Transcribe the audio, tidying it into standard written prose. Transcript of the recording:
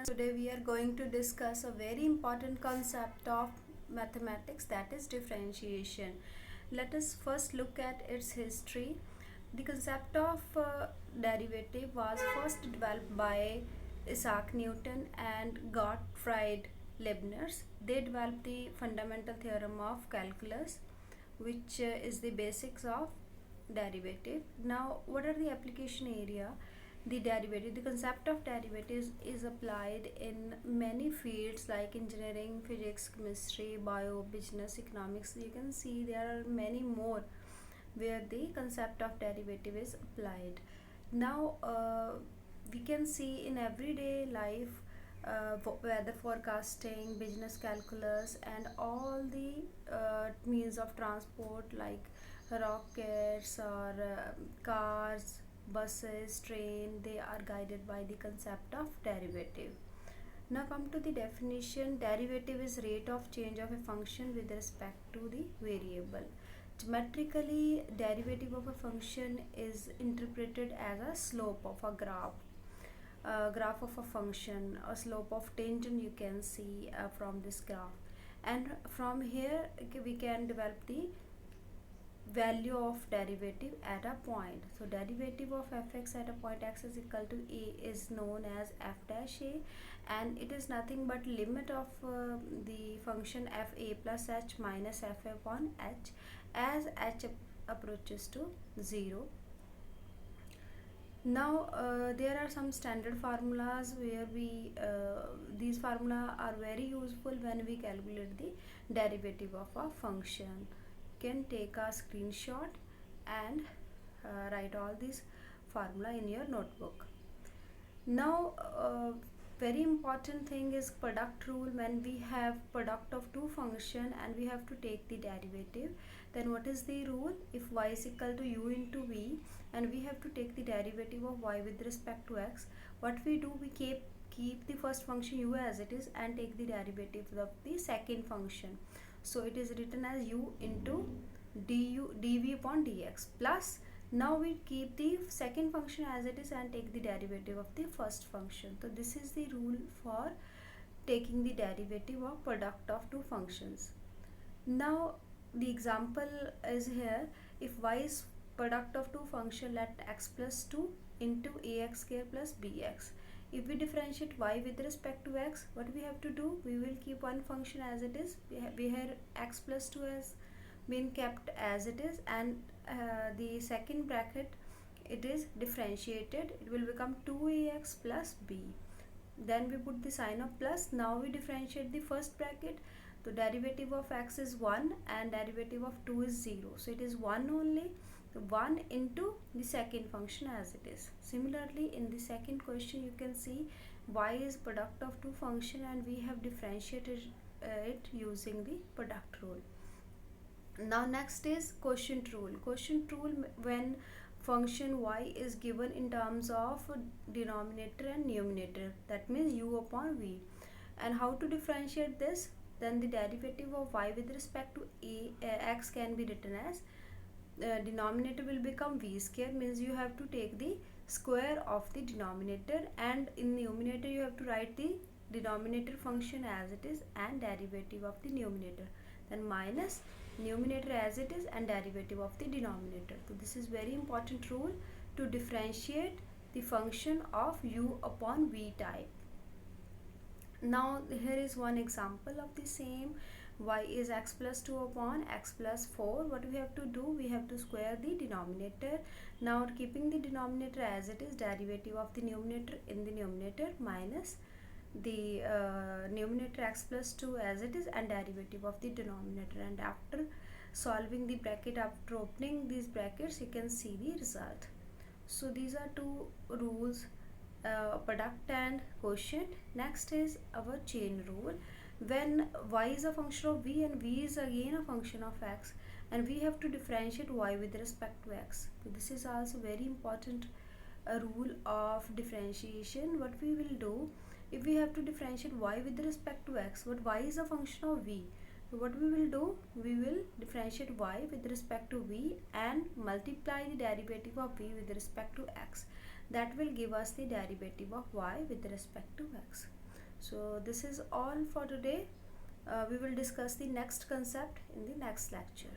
Today we are going to discuss a very important concept of mathematics, that is differentiation. Let us first look at its history. The concept of derivative was first developed by Isaac Newton and Gottfried Leibniz. They developed the fundamental theorem of calculus, which is the basics of derivative. Now, what are the application area? The derivative, the concept of derivatives is applied in many fields like engineering, physics, chemistry, bio, business, economics. You can see there are many more where the concept of derivative is applied. Now, we can see in everyday life, weather forecasting, business calculus, and all the means of transport like rockets or cars, buses, train, they are guided by the concept of derivative. Now come to the definition. Derivative is rate of change of a function with respect to the variable. Geometrically, derivative of a function is interpreted as a slope of a graph of a function, a slope of tangent you can see from this graph, and from here we can develop the value of derivative at a point. So derivative of fx at a point x is equal to a is known as f dash a, and it is nothing but limit of the function fa plus h minus f upon h as h approaches to 0. Now there are some standard formulas where we these formula are very useful when we calculate the derivative of a function. You can take a screenshot and write all these formula in your notebook. Now very important thing is product rule. When we have product of two function and we have to take the derivative, then what is the rule? If y is equal to u into v and we have to take the derivative of y with respect to x, what we do, we keep the first function u as it is and take the derivative of the second function. So it is written as u into dv upon dx plus, now we keep the second function as it is and take the derivative of the first function. So this is the rule for taking the derivative of product of two functions. Now the example is here. If y is product of two function, let x plus 2 into ax square plus bx. If we differentiate y with respect to x, what we have to do, we will keep one function as it is. We have x plus 2 has been kept as it is, and the second bracket, it is differentiated, it will become 2ax plus b. Then we put the sign of plus. Now we differentiate the first bracket. The derivative of x is 1 and derivative of 2 is 0, so it is 1 only. 1 into the second function as it is. Similarly, in the second question you can see y is product of two function and we have differentiated it using the product rule. Now next is quotient rule. Quotient rule, when function y is given in terms of denominator and numerator, that means u upon v. And how to differentiate this? Then the derivative of y with respect to x can be written as denominator will become v square, means you have to take the square of the denominator, and in numerator you have to write the denominator function as it is and derivative of the numerator, then minus numerator as it is and derivative of the denominator. So this is very important rule to differentiate the function of u upon v type. Now here is one example of the same. Y is x plus 2 upon x plus 4. What we have to do, we have to square the denominator. Now keeping the denominator as it is, derivative of the numerator in the numerator minus the numerator x plus 2 as it is and derivative of the denominator, and after solving the bracket, after opening these brackets, you can see the result. So these are two rules, product and quotient. Next is our chain rule. When y is a function of v and v is again a function of x, and we have to differentiate y with respect to x. So this is also very important rule of differentiation. What we will do, if we have to differentiate y with respect to x, but y is a function of v, so what we will do, we will differentiate y with respect to v and multiply the derivative of v with respect to x. That will give us the derivative of y with respect to x. So this is all for today. We will discuss the next concept in the next lecture.